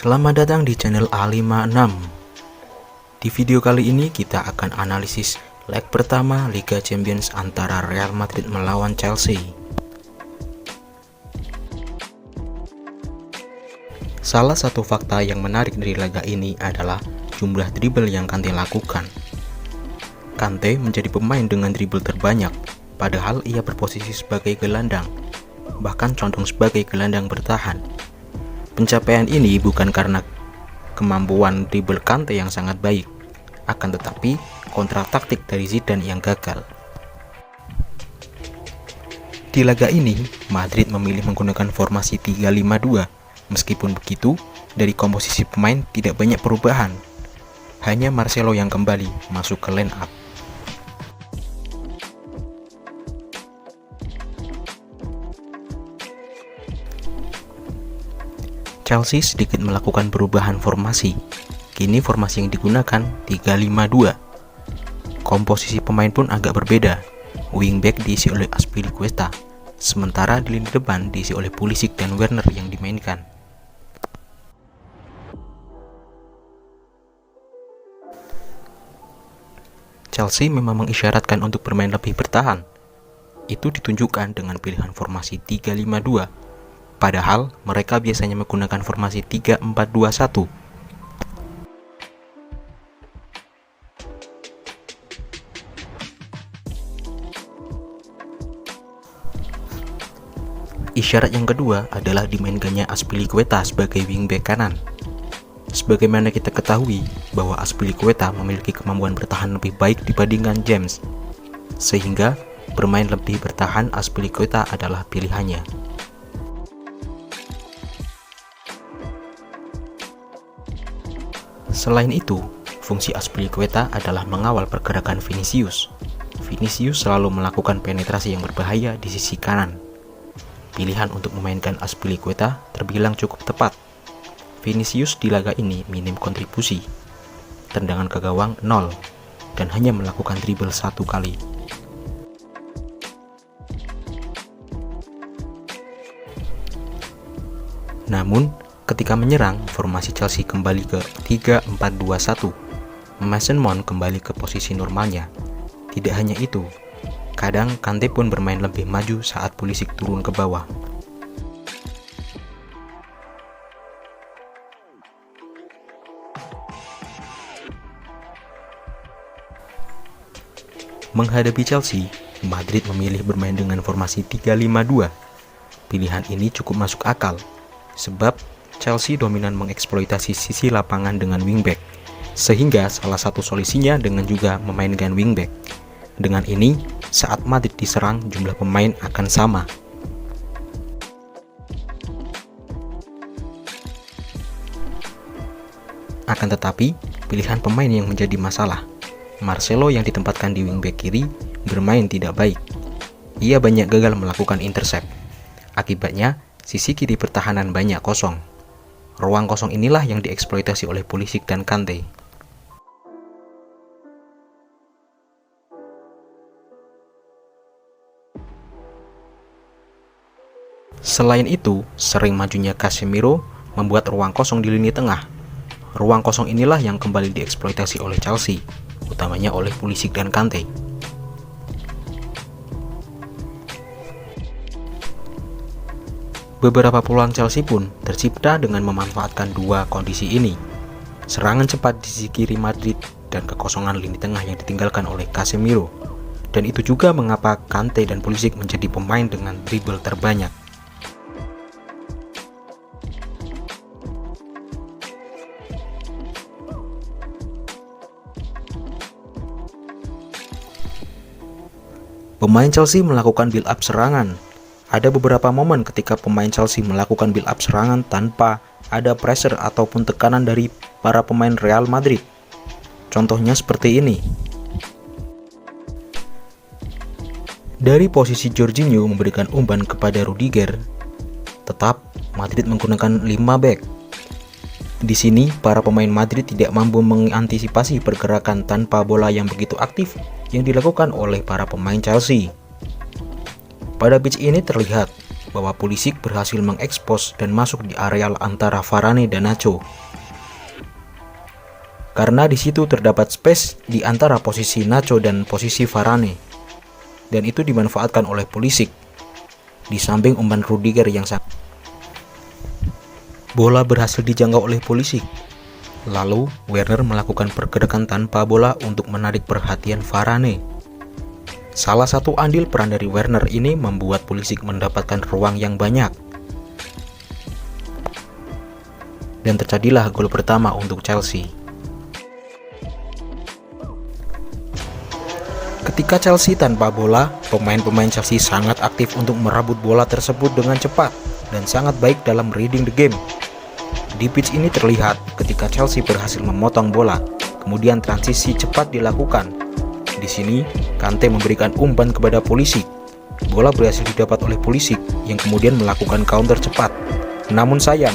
Selamat datang di channel A56. Di video kali ini kita akan analisis leg pertama Liga Champions antara Real Madrid melawan Chelsea. Salah satu fakta yang menarik dari laga ini adalah jumlah dribble yang Kante lakukan. Kante menjadi pemain dengan dribble terbanyak, padahal ia berposisi sebagai gelandang, bahkan condong sebagai gelandang bertahan. Pencapaian ini bukan karena kemampuan dribble Kante yang sangat baik, akan tetapi kontra taktik dari Zidane yang gagal. Di laga ini, Madrid memilih menggunakan formasi 3-5-2. Meskipun begitu, dari komposisi pemain tidak banyak perubahan. Hanya Marcelo yang kembali masuk ke line up. Chelsea sedikit melakukan perubahan formasi. Kini formasi yang digunakan 3-5-2. Komposisi pemain pun agak berbeda. Wingback diisi oleh Azpilicueta, sementara di lini depan diisi oleh Pulisic dan Werner yang dimainkan. Chelsea memang mengisyaratkan untuk bermain lebih bertahan. Itu ditunjukkan dengan pilihan formasi 3-5-2. Padahal mereka biasanya menggunakan formasi 3-4-2-1. Isyarat yang kedua adalah dimainkannya Azpilicueta sebagai wingback kanan. Sebagaimana kita ketahui bahwa Azpilicueta memiliki kemampuan bertahan lebih baik dibandingkan James, sehingga bermain lebih bertahan Azpilicueta adalah pilihannya. Selain itu, fungsi Azpilicueta adalah mengawal pergerakan Vinicius. Vinicius selalu melakukan penetrasi yang berbahaya di sisi kanan. Pilihan untuk memainkan Azpilicueta terbilang cukup tepat. Vinicius di laga ini minim kontribusi, tendangan ke gawang 0, dan hanya melakukan dribble 1 kali. Namun, ketika menyerang, formasi Chelsea kembali ke 3-4-2-1. Mason Mount kembali ke posisi normalnya. Tidak hanya itu, kadang Kante pun bermain lebih maju saat Pulisic turun ke bawah. Menghadapi Chelsea, Madrid memilih bermain dengan formasi 3-5-2. Pilihan ini cukup masuk akal, sebab Chelsea dominan mengeksploitasi sisi lapangan dengan wingback, sehingga salah satu solusinya dengan juga memainkan wingback. Dengan ini, saat Madrid diserang, jumlah pemain akan sama. Akan tetapi, pilihan pemain yang menjadi masalah. Marcelo yang ditempatkan di wingback kiri bermain tidak baik. Ia banyak gagal melakukan intercept. Akibatnya, sisi kiri pertahanan banyak kosong. Ruang kosong inilah yang dieksploitasi oleh Pulisic dan Kante. Selain itu, sering majunya Casemiro membuat ruang kosong di lini tengah. Ruang kosong inilah yang kembali dieksploitasi oleh Chelsea, utamanya oleh Pulisic dan Kante. Beberapa peluang Chelsea pun tercipta dengan memanfaatkan dua kondisi ini. Serangan cepat di sisi kiri Madrid dan kekosongan lini tengah yang ditinggalkan oleh Casemiro. Dan itu juga mengapa Kante dan Pulisic menjadi pemain dengan dribble terbanyak. Pemain Chelsea melakukan build up serangan. Ada beberapa momen ketika pemain Chelsea melakukan build up serangan tanpa ada pressure ataupun tekanan dari para pemain Real Madrid. Contohnya seperti ini. Dari posisi Jorginho memberikan umpan kepada Rudiger, tetap Madrid menggunakan 5 back. Di sini, para pemain Madrid tidak mampu mengantisipasi pergerakan tanpa bola yang begitu aktif yang dilakukan oleh para pemain Chelsea. Pada pitch ini terlihat bahwa Pulisic berhasil mengekspos dan masuk di areal antara Varane dan Nacho. Karena di situ terdapat space di antara posisi Nacho dan posisi Varane, dan itu dimanfaatkan oleh Pulisic. Di samping umpan Rudiger yang bola berhasil dijangkau oleh Pulisic. Lalu Werner melakukan pergerakan tanpa bola untuk menarik perhatian Varane. Salah satu andil peran dari Werner ini membuat Pulisic mendapatkan ruang yang banyak. Dan terjadilah gol pertama untuk Chelsea. Ketika Chelsea tanpa bola, pemain-pemain Chelsea sangat aktif untuk merebut bola tersebut dengan cepat dan sangat baik dalam reading the game. Di pitch ini terlihat ketika Chelsea berhasil memotong bola, kemudian transisi cepat dilakukan. Di sini, Kante memberikan umpan kepada Pulisic. Bola berhasil didapat oleh Pulisic yang kemudian melakukan counter cepat. Namun sayang,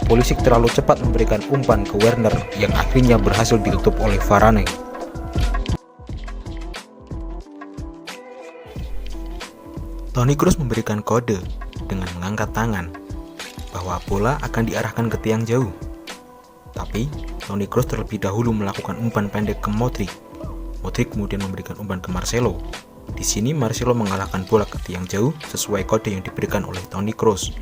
Pulisic terlalu cepat memberikan umpan ke Werner yang akhirnya berhasil ditutup oleh Varane. Toni Kroos memberikan kode dengan mengangkat tangan bahwa bola akan diarahkan ke tiang jauh. Tapi, Toni Kroos terlebih dahulu melakukan umpan pendek ke Modric. Modric kemudian memberikan umpan ke Marcelo. Di sini Marcelo mengalahkan bola ke tiang jauh sesuai kode yang diberikan oleh Toni Kroos.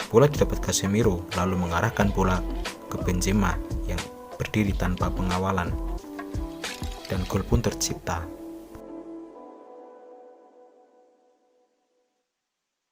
Bola didapat Casemiro lalu mengarahkan bola ke Benzema yang berdiri tanpa pengawalan. Dan gol pun tercipta.